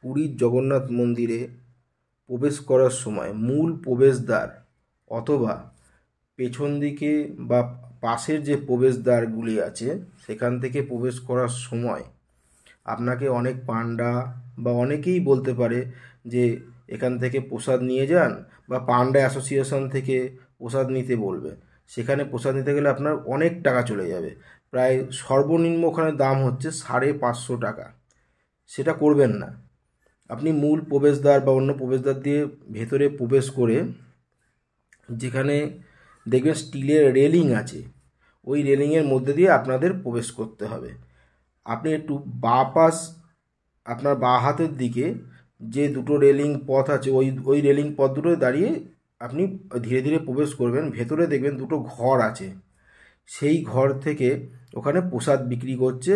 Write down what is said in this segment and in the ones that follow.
পুরীর জগন্নাথ মন্দিরে প্রবেশ করার সময় মূল প্রবেশদ্বার অথবা পেছন দিকে বা পাশের যে প্রবেশদ্বারগুলি আছে সেখান থেকে প্রবেশ করার সময় আপনাকে অনেক পান্ডা বা অনেকেই বলতে পারে যে এখান থেকে প্রসাদ নিয়ে যান, বা পান্ডা অ্যাসোসিয়েশন থেকে প্রসাদ নিতে বলবে। সেখানে প্রসাদ নিতে গেলে আপনার অনেক টাকা চলে যাবে, প্রায় সর্বনিম্ন ওখানে দাম হচ্ছে 550 টাকা। সেটা করবেন না। আপনি মূল প্রবেশদ্বার বা অন্য প্রবেশদ্বার দিয়ে ভেতরে প্রবেশ করে যেখানে দেখবেন স্টিলের রেলিং আছে, ওই রেলিংয়ের মধ্যে দিয়ে আপনাদের প্রবেশ করতে হবে। আপনি একটু বাঁ পাশ, আপনার বাঁ হাতের দিকে যে দুটো রেলিং পথ আছে ওই রেলিং পথ দুটো দাঁড়িয়ে আপনি ধীরে ধীরে প্রবেশ করবেন। ভেতরে দেখবেন দুটো ঘর আছে, সেই ঘর থেকে ওখানে প্রসাদ বিক্রি করছে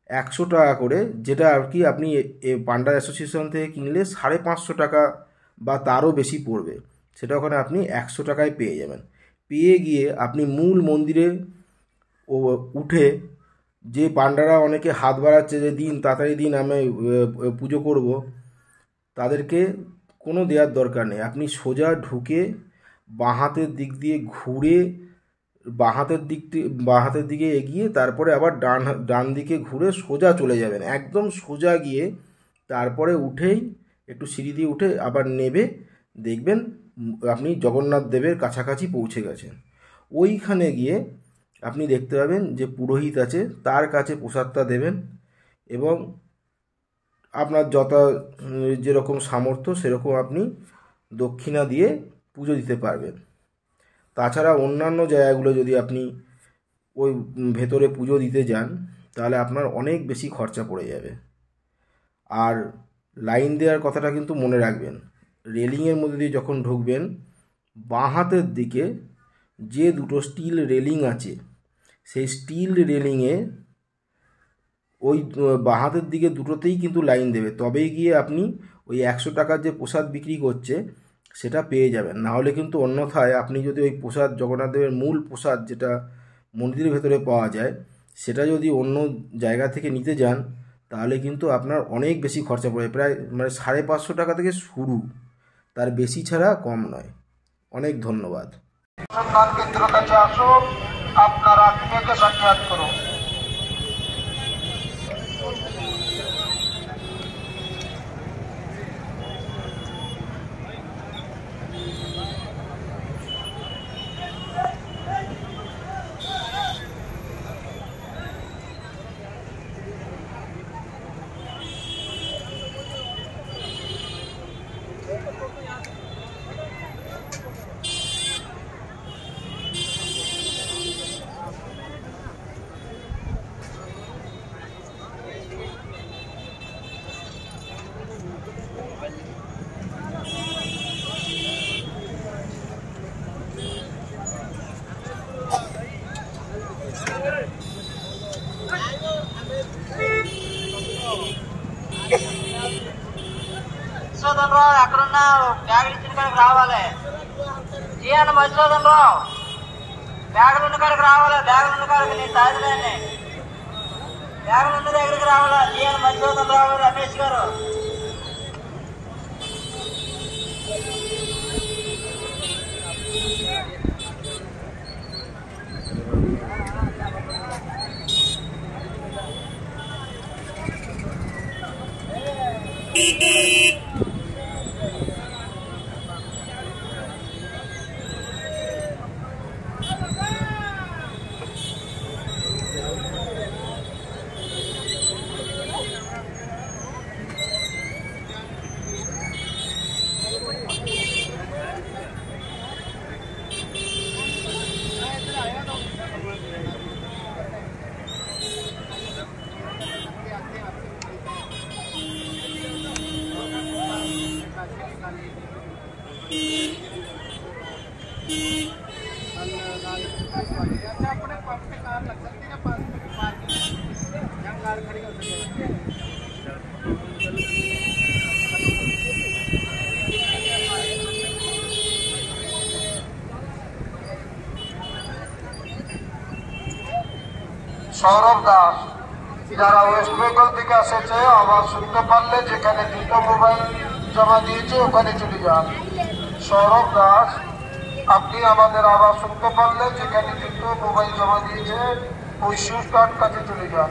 100 টাকা করে, যেটা আর কি আপনি পান্ডা অ্যাসোসিয়েশন থেকে কিনলে 550 টাকা বা তারও বেশি পড়বে, সেটা ওখানে আপনি 100 টাকায় পেয়ে যাবেন। পেয়ে গিয়ে আপনি মূল মন্দিরে উঠে, যে পান্ডারা অনেকে হাত বাড়াচ্ছে যে দিন তাড়াতাড়ি দিন আমি পুজো করব, তাদেরকে কোনো দেওয়ার দরকার নেই। আপনি সোজা ঢুকে বাঁ হাতের দিক দিয়ে ঘুরে বাঁ হাতের দিকে এগিয়ে তারপরে আবার ডান দিকে ঘুরে সোজা চলে যাবেন, একদম সোজা গিয়ে তারপরে উঠেই একটু সিঁড়ি দিয়ে উঠে আবার নেবে, দেখবেন আপনি জগন্নাথ দেবের কাছাকাছি পৌঁছে গেছেন। ওইখানে গিয়ে আপনি দেখতে পাবেন যে পুরোহিত আছে, তার কাছে প্রসাদটা দেবেন এবং আপনার যেরকম সামর্থ্য সেরকম আপনি দক্ষিণা দিয়ে পুজো দিতে পারবেন। তাছাড়া অন্যান্য জায়গাগুলো যদি আপনি ওই ভেতরে পুজো দিতে যান তাহলে আপনার অনেক বেশি খরচা পড়ে যাবে। আর লাইন দেওয়ার কথাটা কিন্তু মনে রাখবেন, রেলিংয়ের মধ্যে দিয়ে যখন ঢুকবেন বাঁ হাতের দিকে যে দুটো স্টিল রেলিং আছে, সেই স্টিল রেলিংয়ে ওই বাঁ হাতের দিকে দুটোতেই কিন্তু লাইন দেবে, তবেই গিয়ে আপনি ওই 100 টাকার যে প্রসাদ বিক্রি করছে সেটা পেয়ে যাবেন। না হলে কিন্তু অন্যথায় আপনি যদি ওই প্রসাদ, জগন্নাথ দেবের মূল প্রসাদ যেটা মন্দিরের ভেতরে পাওয়া যায়, সেটা যদি অন্য জায়গা থেকে নিতে যান তাহলে কিন্তু আপনার অনেক বেশি খরচা পড়ে, প্রায় 550 টাকা থেকে শুরু, তার বেশি ছাড়া কম নয়। অনেক ধন্যবাদ। কেন্দ্র কাছে আসুন, আপনার আত্মীয়কে সাক্ষাৎ করুন। మధుసూదనరావు ఎక్కడున్నావు? బ్యాగులు ఇచ్చిన కాడికి రావాలి. జీఎన్ మధుసూదనరావు బ్యాగులు ఉన్న కాడికి రావాలి. బ్యాగులు ఉన్న కాడికి నేను తాజులేని బ్యాగులు ఉన్న దగ్గరికి రావాలా. జీఎన్ మధుసూదనరావు, రమేష్ గారు. সৌরভ দাস যারা ওয়েস্ট বেঙ্গল থেকে এসেছে আবার শুনতে পারলে যেখানে দুটো মোবাইল জমা দিয়েছে ওখানে চলে যান। সৌরভ দাস, আপনি আমাদের আবার শুনতে পারলে যেখানে দুটো মোবাইল জমা দিয়েছে ওই সুইচ কাছে চলে যান।